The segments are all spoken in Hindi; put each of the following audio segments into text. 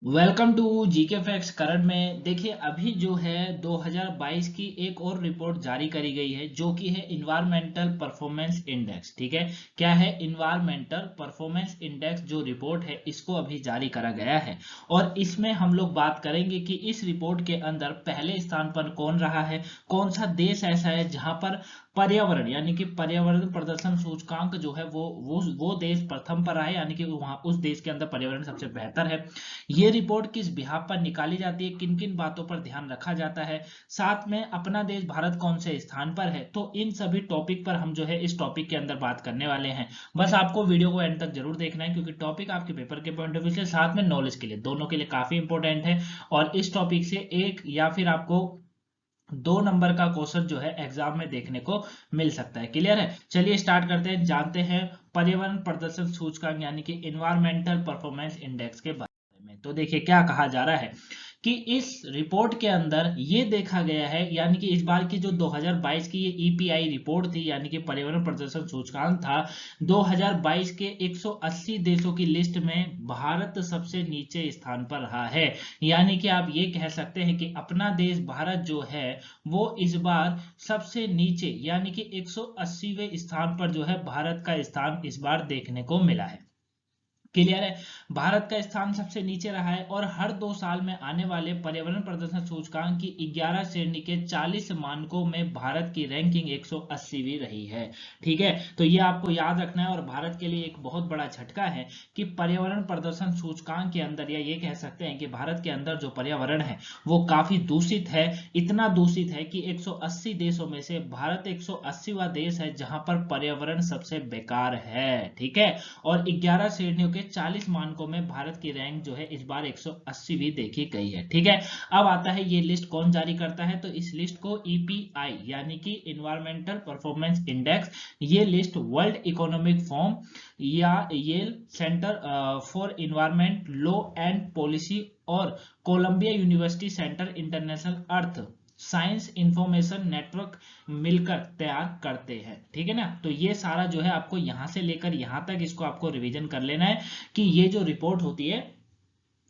Welcome to GK facts current में। देखिए, अभी जो है 2022 की एक और रिपोर्ट जारी करी गई है जो कि है इन्वायरमेंटल परफॉर्मेंस इंडेक्स। ठीक है, क्या है इन्वायरमेंटल परफॉर्मेंस इंडेक्स? जो रिपोर्ट है इसको अभी जारी करा गया है और इसमें हम लोग बात करेंगे कि इस रिपोर्ट के अंदर पहले स्थान पर कौन रहा है, कौन सा देश ऐसा है जहां पर पर्यावरण यानी कि पर्यावरण प्रदर्शन सूचकांक जो है वो देश प्रथम पर आए, यानी कि वहां उस देश के अंदर पर्यावरण सबसे बेहतर है। ये रिपोर्ट किस बिहाफ पर निकाली जाती है, किन किन बातों पर ध्यान रखा जाता है, साथ में अपना देश भारत कौन से स्थान पर है, तो इन सभी टॉपिक पर हम जो है इस टॉपिक के अंदर बात करने वाले हैं। बस आपको वीडियो को एंड तक जरूर देखना है क्योंकि टॉपिक आपके पेपर के पॉइंट ऑफ व्यू से साथ में नॉलेज के लिए दोनों के लिए काफी इंपॉर्टेंट है। और इस टॉपिक से एक या फिर आपको 2 नंबर का क्वेश्चन जो है एग्जाम में देखने को मिल सकता है। क्लियर है? चलिए स्टार्ट करते हैं, जानते हैं पर्यावरण प्रदर्शन सूचकांक यानी कि इन्वायरमेंटल परफॉर्मेंस इंडेक्स के बारे में। तो देखिए क्या कहा जा रहा है कि इस रिपोर्ट के अंदर ये देखा गया है, यानी कि इस बार की जो 2022 की ये ईपीआई रिपोर्ट थी यानी कि पर्यावरण प्रदर्शन सूचकांक था, 2022 के 180 देशों की लिस्ट में भारत सबसे नीचे स्थान पर रहा है। यानी कि आप ये कह सकते हैं कि अपना देश भारत जो है वो इस बार सबसे नीचे यानी कि 180वें स्थान पर जो है भारत का स्थान इस बार देखने को मिला है। क्लियर है? भारत का स्थान सबसे नीचे रहा है और हर 2 साल में आने वाले पर्यावरण प्रदर्शन सूचकांक की 11 श्रेणी के 40 मानकों में भारत की रैंकिंग 180वीं रही है। ठीक है, तो ये आपको याद रखना है और भारत के लिए एक बहुत बड़ा झटका है कि पर्यावरण प्रदर्शन सूचकांक के अंदर, या ये कह सकते हैं कि भारत के अंदर जो पर्यावरण है वो काफी दूषित है। इतना दूषित है कि 180 देशों में से भारत 180वां देश है जहां पर पर्यावरण सबसे बेकार है। ठीक है, और 11 श्रेणियों के 40 मानकों में भारत की रैंक जो है इस बार 180वीं देखी गई है। ठीक है, अब आता है ये लिस्ट कौन जारी करता है, तो इस लिस्ट को ईपीआई यानी कि इन्वायरमेंटल परफॉर्मेंस इंडेक्स, ये लिस्ट वर्ल्ड इकोनॉमिक फोरम या Yale centre for environment law and policy और Columbia university centre international earth science information network मिलकर तैयार करते हैं। ठीक है ना, तो ये सारा जो है आपको यहां से लेकर यहां तक इसको आपको रिवीजन कर लेना है कि ये जो रिपोर्ट होती है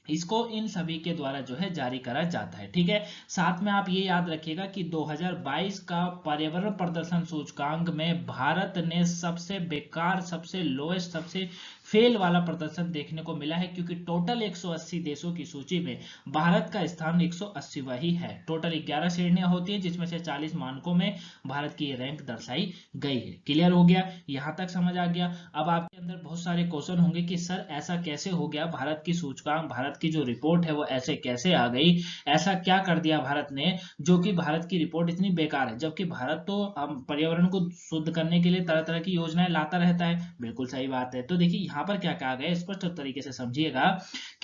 इसको इन सभी के द्वारा जो है जारी करा जाता है। ठीक है, साथ में आप ये याद रखिएगा कि 2022 का पर्यावरण प्रदर्शन सूचकांक में भारत ने सबसे बेकार, सबसे लोएस्ट, सबसे फेल वाला प्रदर्शन देखने को मिला है क्योंकि टोटल 180 देशों की सूची में भारत का स्थान 180वां ही है। टोटल 11 श्रेणियां होती है जिसमें से 40 मानकों में भारत की रैंक दर्शाई गई है। क्लियर हो गया? यहां तक समझ आ गया? अब आपके अंदर बहुत सारे क्वेश्चन होंगे कि सर ऐसा कैसे हो गया, भारत की सूचकांक, भारत की जो रिपोर्ट है वो ऐसे कैसे आ गई, ऐसा क्या कर दिया भारत ने जो कि भारत की रिपोर्ट इतनी बेकार है, जबकि भारत तो हम पर्यावरण को शुद्ध करने के लिए तरह तरह की योजनाएं लाता रहता है। बिल्कुल सही बात है। तो देखिए यहाँ पर क्या कहा गया है, स्पष्ट तरीके से समझिएगा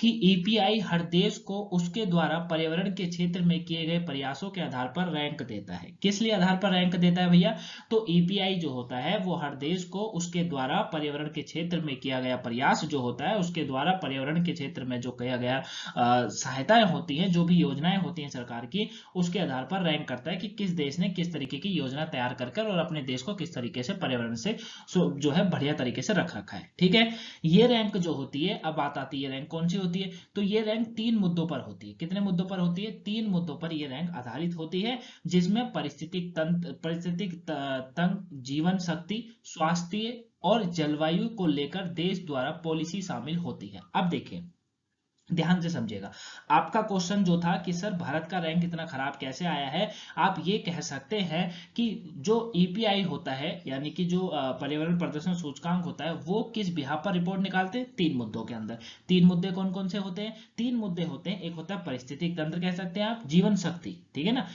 कि ईपीआई हर देश को उसके द्वारा पर्यावरण के क्षेत्र में किए गए प्रयासों के आधार पर रैंक देता है। किस लिए आधार पर रैंक देता है भैया? तो ईपीआई जो होता है वो हर देश को उसके द्वारा पर्यावरण के क्षेत्र में किया गया प्रयास जो होता है उसके द्वारा पर्यावरण के क्षेत्र में जो किया गया सहायताएं होती हैं, जो भी योजनाएं होती हैं सरकार की, उसके आधार पर रैंक करता है कि किस देश ने किस तरीके की योजना तैयार कर और अपने देश को किस तरीके से पर्यावरण से जो है बढ़िया तरीके से रख रखा है। ठीक है, ये रैंक जो होती है, अब बात आती है रैंक कौन सी होती है, तो ये रैंक 3 मुद्दों पर होती है। कितने मुद्दों पर होती है? 3 मुद्दों पर ये रैंक आधारित होती है, जिसमें परिस्थितिक तंत्र, जीवन शक्ति, स्वास्थ्य और जलवायु को लेकर देश द्वारा पॉलिसी शामिल होती है। अब देखिए, ध्यान से समझिएगा, आपका क्वेश्चन जो था कि सर भारत का रैंक इतना खराब कैसे आया है, आप ये कह सकते हैं कि जो ईपीआई होता है यानी कि जो पर्यावरण प्रदर्शन सूचकांक होता है वो किस बिहाफ पर रिपोर्ट निकालते हैं? 3 मुद्दों के अंदर। 3 मुद्दे कौन कौन से होते हैं? 3 मुद्दे होते हैं, एक होता है परिस्थितिक तंत्र कह सकते हैं आप, जीवन शक्ति, ठीक है ना,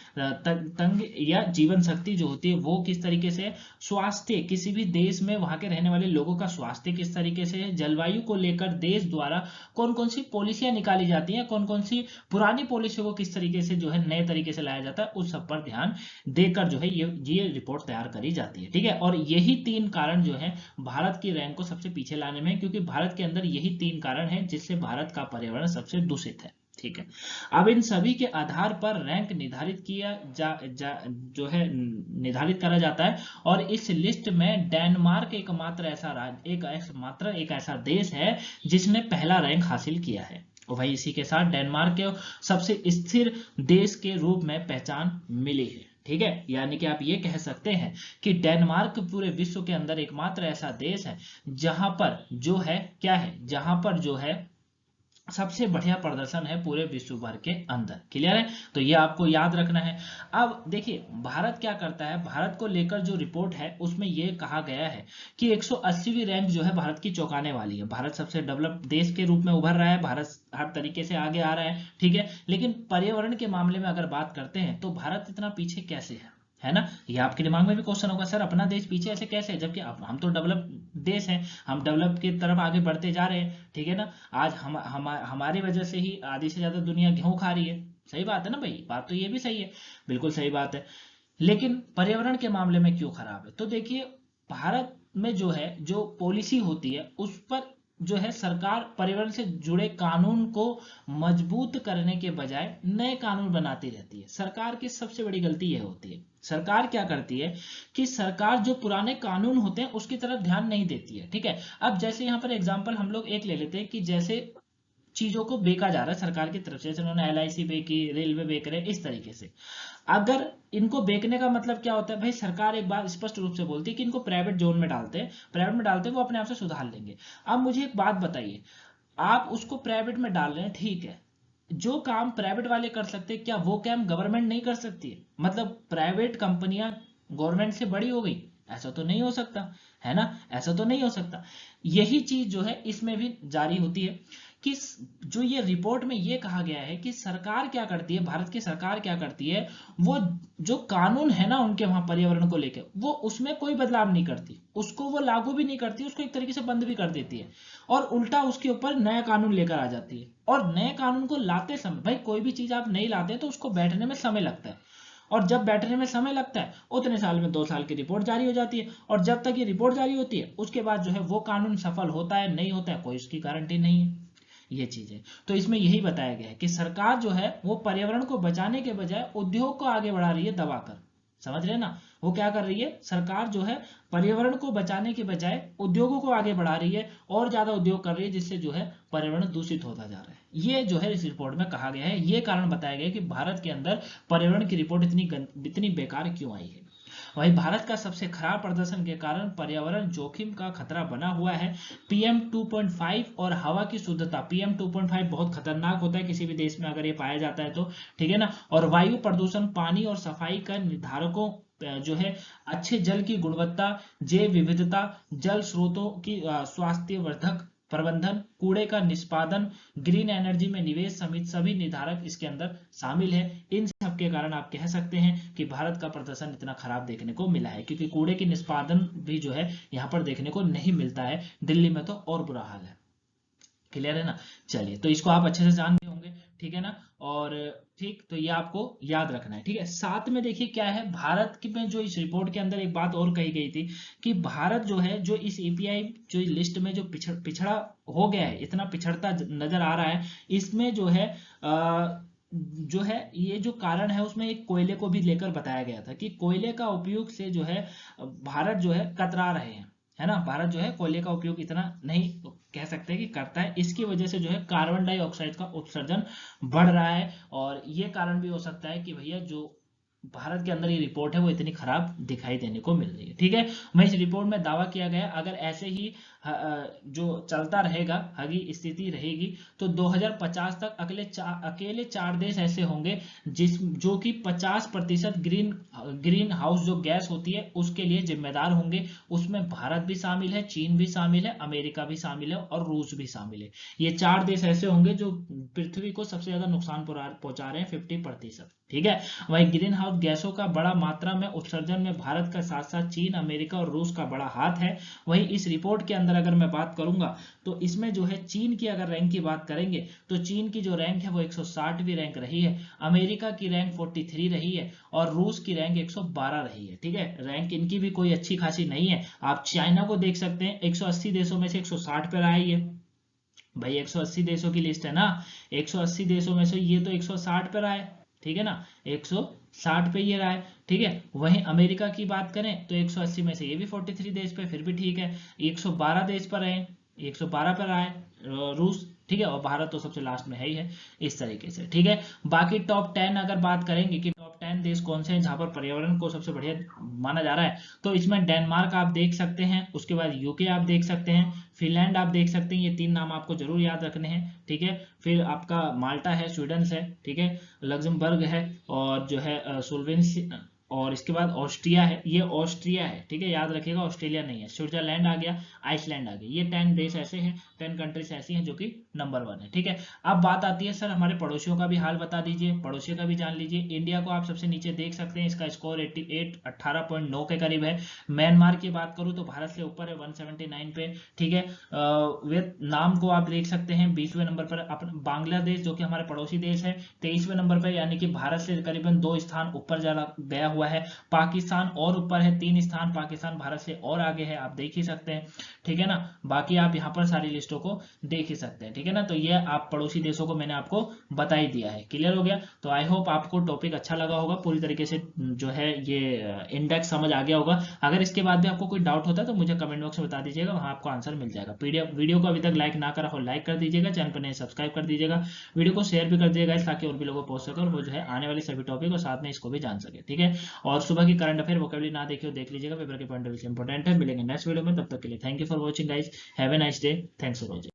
तंग या जीवन शक्ति जो होती है वो किस तरीके से, स्वास्थ्य, किसी भी देश में वहां के रहने वाले लोगों का स्वास्थ्य किस तरीके से है, जलवायु को लेकर देश द्वारा कौन कौन सी पॉलिसियां निकाली जाती हैं, कौन कौन सी पुरानी पॉलिसी को किस तरीके से जो है नए तरीके से लाया जाता है, उस सब पर ध्यान देकर जो है ये रिपोर्ट तैयार करी जाती है। ठीक है, और यही 3 कारण जो है भारत की रैंक को सबसे पीछे लाने में, क्योंकि भारत के अंदर यही 3 कारण है जिससे भारत का पर्यावरण सबसे दूषित है। ठीक है, अब इन सभी के आधार पर रैंक निर्धारित किया जो है निर्धारित करा जाता है और इस लिस्ट में डेनमार्क एकमात्र ऐसा राज्य, एक ऐसा देश है जिसने पहला रैंक हासिल किया है। वही इसी के साथ डेनमार्क के सबसे स्थिर देश के रूप में पहचान मिली है। ठीक है, यानी कि आप ये कह सकते हैं कि डेनमार्क पूरे विश्व के अंदर एकमात्र ऐसा देश है जहां पर जो है क्या है, जहां पर जो है सबसे बढ़िया प्रदर्शन है पूरे विश्व भर के अंदर। क्लियर है, तो ये आपको याद रखना है। अब देखिए भारत क्या करता है, भारत को लेकर जो रिपोर्ट है उसमें ये कहा गया है कि 180वीं रैंक जो है भारत की चौंकाने वाली है। भारत सबसे डेवलप्ड देश के रूप में उभर रहा है, भारत हर तरीके से आगे आ रहा है, ठीक है, लेकिन पर्यावरण के मामले में अगर बात करते हैं तो भारत इतना पीछे कैसे है ना। ये आपके दिमाग में भी क्वेश्चन होगा, सर अपना देश पीछे ऐसे कैसे है, जबकि हम तो डेवलप देश हैं, हम डेवलप की तरफ आगे बढ़ते जा रहे हैं, ठीक है ना। आज हमारी वजह से ही आधी से ज्यादा दुनिया गेहूं खा रही है। सही बात है ना भाई, बात तो ये भी सही है, बिल्कुल सही बात है। लेकिन पर्यावरण के मामले में क्यों खराब है, तो देखिए भारत में जो है जो पॉलिसी होती है उस पर जो है सरकार पर्यावरण से जुड़े कानून को मजबूत करने के बजाय नए कानून बनाती रहती है। सरकार की सबसे बड़ी गलती यह होती है, सरकार क्या करती है कि सरकार जो पुराने कानून होते हैं उसकी तरफ ध्यान नहीं देती है। ठीक है, अब जैसे यहाँ पर एग्जांपल हम लोग एक ले लेते हैं कि जैसे चीजों को बेचा जा रहा है सरकार की तरफ से, जैसे उन्होंने LIC बेची, रेलवे बेच रहे, इस तरीके से। अगर इनको बेचने का मतलब क्या होता है भाई, सरकार एक बात स्पष्ट रूप से बोलती है कि इनको प्राइवेट जोन में डालते हैं, प्राइवेट में डालते हैं, वो अपने आप से सुधार लेंगे। अब मुझे एक बात बताइए, आप उसको प्राइवेट में डाल रहे हैं, ठीक है, जो काम प्राइवेट वाले कर सकते हैं क्या वो काम गवर्नमेंट नहीं कर सकती है? मतलब प्राइवेट कंपनियां गवर्नमेंट से बड़ी हो गई, ऐसा तो नहीं हो सकता है ना, ऐसा तो नहीं हो सकता। यही चीज जो है इसमें भी जारी होती है कि जो ये रिपोर्ट में ये कहा गया है कि सरकार क्या करती है, भारत की सरकार क्या करती है, वो जो कानून है ना उनके वहां पर्यावरण को लेकर, वो उसमें कोई बदलाव नहीं करती, उसको वो लागू भी नहीं करती, उसको एक तरीके से बंद भी कर देती है, और उल्टा उसके ऊपर नया कानून लेकर आ जाती है। और नए कानून को लाते समय भाई, कोई भी चीज आप नहीं लाते तो उसको बैठने में समय लगता है, और जब बैठने में समय लगता है उतने साल में 2 साल की रिपोर्ट जारी हो जाती है, और जब तक ये रिपोर्ट जारी होती है उसके बाद जो है वो कानून सफल होता है नहीं होता है कोई उसकी गारंटी नहीं है। ये चीज है, तो इसमें यही बताया गया है कि सरकार जो है वो पर्यावरण को बचाने के बजाय उद्योग को आगे बढ़ा रही है दबाकर। समझ रहे ना, वो क्या कर रही है, सरकार जो है पर्यावरण को बचाने के बजाय उद्योगों को आगे बढ़ा रही है, और ज्यादा उद्योग कर रही है, जिससे जो है पर्यावरण दूषित होता जा रहा है। ये जो है इस रिपोर्ट में कहा गया है, ये कारण बताया गया है कि भारत के अंदर पर्यावरण की रिपोर्ट इतनी बेकार क्यों आई है। वहीं भारत का सबसे खराब प्रदर्शन के कारण पर्यावरण जोखिम का खतरा बना हुआ है। PM 2.5 और हवा की शुद्धता, PM 2.5 बहुत खतरनाक होता है किसी भी देश में अगर ये पाया जाता है तो, ठीक है ना। और वायु प्रदूषण, पानी और सफाई का निर्धारकों जो है, अच्छे जल की गुणवत्ता, जैव विविधता, जल स्रोतों की स्वास्थ्यवर्धक प्रबंधन, कूड़े का निष्पादन, ग्रीन एनर्जी में निवेश समेत सभी निर्धारक इसके अंदर शामिल है। इन सब के कारण आप कह सकते हैं कि भारत का प्रदर्शन इतना खराब देखने को मिला है, क्योंकि कूड़े की निष्पादन भी जो है यहाँ पर देखने को नहीं मिलता है। दिल्ली में तो और बुरा हाल है। क्लियर है ना, चलिए, तो इसको आप अच्छे से जान गए होंगे, ठीक है ना। और ठीक, तो ये आपको याद रखना है, ठीक है। साथ में देखिए क्या है, भारत की में जो इस रिपोर्ट के अंदर एक बात और कही गई थी कि भारत जो है जो इस API जो लिस्ट में जो पिछड़ा हो गया है, इतना पिछड़ता नजर आ रहा है, इसमें जो है जो है ये जो कारण है उसमें एक कोयले को भी लेकर बताया गया था कि कोयले का उपयोग से जो है भारत जो है कतरा रहे हैं, है ना। भारत जो है कोयले का उपयोग इतना नहीं कह सकते कि करता है, इसकी वजह से जो है कार्बन डाइऑक्साइड का उत्सर्जन बढ़ रहा है, और ये कारण भी हो सकता है कि भैया जो भारत के अंदर ये रिपोर्ट है वो इतनी खराब दिखाई देने को मिल रही है, ठीक है। मैं इस रिपोर्ट में दावा किया गया अगर ऐसे ही जो चलता रहेगा, आगे स्थिति रहेगी, तो 2050 तक अकेले 4 देश ऐसे होंगे जो कि 50% ग्रीन हाउस जो गैस होती है उसके लिए जिम्मेदार होंगे। उसमें भारत भी शामिल है, चीन भी शामिल है, अमेरिका भी शामिल है, और रूस भी शामिल है। ये 4 देश ऐसे होंगे जो पृथ्वी को सबसे ज्यादा नुकसान पहुंचा रहे हैं, 50%, ठीक है। वही ग्रीन हाउस गैसों का बड़ा मात्रा में उत्सर्जन में भारत का साथ साथ चीन, अमेरिका और रूस का बड़ा हाथ है। वही इस रिपोर्ट के अंदर अगर मैं बात करूंगा तो इसमें जो है चीन की अगर रैंक की बात करेंगे तो चीन की जो रैंक है वो 160वीं रैंक रही है, अमेरिका की रैंक 43 रही है, और रूस की रैंक 112 रही है, ठीक है। रैंक इनकी भी कोई अच्छी खासी नहीं है। आप चाइना को देख सकते हैं, 180 देशों में से 160 पर आई है भाई, 180 देशों की लिस्ट है ना, 180 देशों में से ये तो 160 पर आए, ठीक है ना, 160 पे ये रहा है, ठीक है। वहीं अमेरिका की बात करें तो 180 में से ये भी 43 देश पे, फिर भी ठीक है। 112 देश पर रहे, 112 पर आए रूस, ठीक है, और भारत तो सबसे लास्ट में है ही है, इस तरीके से, ठीक है। बाकी टॉप 10 अगर बात करेंगे कि टॉप 10 देश कौन से हैं जहां पर पर्यावरण को सबसे बढ़िया माना जा रहा है, तो इसमें डेनमार्क आप देख सकते हैं, उसके बाद यूके आप देख सकते हैं, फिनलैंड आप देख सकते हैं, ये 3 नाम आपको जरूर याद रखने हैं, ठीक है। फिर आपका माल्टा है, स्वीडन है, ठीक है, लग्जमबर्ग है, और जो है स्लोवेनिया, और इसके बाद ऑस्ट्रिया है, ये ऑस्ट्रिया है, ठीक है, याद रखिएगा, ऑस्ट्रेलिया नहीं है। स्विट्जरलैंड आ गया, आइसलैंड आ गया, ये 10 देश ऐसे हैं, 10 कंट्रीज ऐसी हैं जो कि नंबर 1 है, ठीक है। अब बात आती है सर हमारे पड़ोसियों का भी हाल बता दीजिए, पड़ोसियों का भी जान लीजिए। इंडिया को आप सबसे नीचे देख सकते हैं, इसका स्कोर 18.9 के करीब है। म्यांमार की बात करूं तो भारत से ऊपर है 179 पे, ठीक है। वियतनाम को आप देख सकते हैं 20वें नंबर पर। अपना बांग्लादेश जो कि हमारे पड़ोसी देश है 23वें नंबर पर, यानी कि भारत से करीबन 2 स्थान ऊपर गया हुआ है। पाकिस्तान और ऊपर है 3 स्थान, पाकिस्तान भारत से और आगे है, आप देख ही सकते हैं, ठीक है ना। बाकी आप यहाँ पर सारी लिस्टों को देख ही सकते हैं, ठीक है ना। तो ये आप पड़ोसी देशों को मैंने आपको बता ही दिया है, क्लियर हो गया। तो आई होप आपको टॉपिक अच्छा लगा होगा, पूरी तरीके से जो है ये इंडेक्स समझ आ गया होगा। अगर इसके बाद भी आपको कोई डाउट होता है तो मुझे कमेंट बॉक्स में बता दीजिएगा, वहां आपको आंसर मिल जाएगा। पीडीएफ वीडियो को अभी तक लाइक ना करा हो लाइक कर दीजिएगा, चैनल पर नए सब्सक्राइब कर दीजिएगा, वीडियो को शेयर भी कर दीजिएगा ताकि और भी लोगों को पहुंच सके और वो जो है आने वाले सभी टॉपिक और साथ में इसको भी जान सके, ठीक है। और सुबह की करंट अफेयर वोकेबलरी ना देखिए देख लीजिएगा, पेपर के पॉइंट ऑफ व्यू से इंपॉर्टेंट है। मिलेंगे नेक्स्ट वीडियो में, तब तक के लिए thank you for watching guys, have a nice day, thanks for watching.